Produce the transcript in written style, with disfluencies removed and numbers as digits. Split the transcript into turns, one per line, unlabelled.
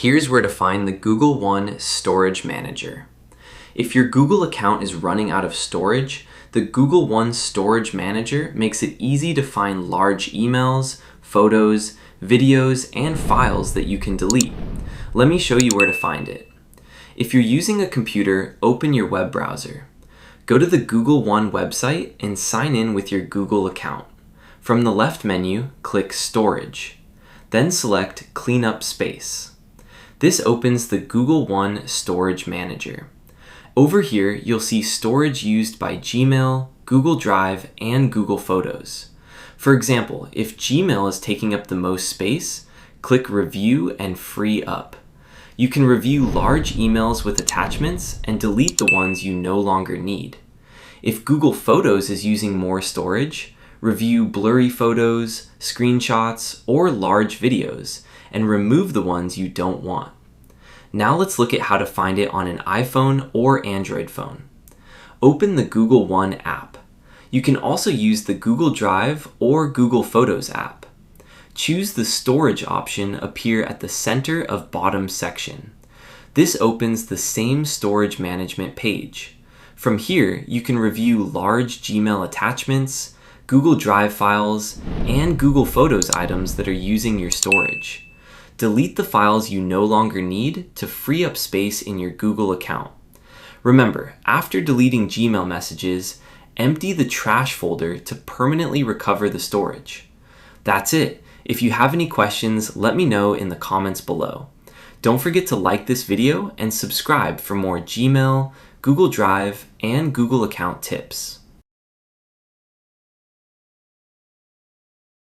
Here's where to find the Google One Storage Manager. If your Google account is running out of storage, the Google One Storage Manager makes it easy to find large emails, photos, videos, and files that you can delete. Let me show you where to find it. If you're using a computer, open your web browser. Go to the Google One website and sign in with your Google account. From the left menu, click Storage. Then select Clean Up Space. This opens the Google One Storage Manager. Over here, you'll see storage used by Gmail, Google Drive, and Google Photos. For example, if Gmail is taking up the most space, click Review and Free Up. You can review large emails with attachments and delete the ones you no longer need. If Google Photos is using more storage, review blurry photos, screenshots, or large videos, and remove the ones you don't want. Now let's look at how to find it on an iPhone or Android phone. Open the Google One app. You can also use the Google Drive or Google Photos app. Choose the storage option appear at the center of bottom section. This opens the same storage management page. From here, you can review large Gmail attachments, Google Drive files, and Google Photos items that are using your storage. Delete the files you no longer need to free up space in your Google account. Remember, after deleting Gmail messages, empty the trash folder to permanently recover the storage. That's it. If you have any questions, let me know in the comments below. Don't forget to like this video and subscribe for more Gmail, Google Drive, and Google account tips.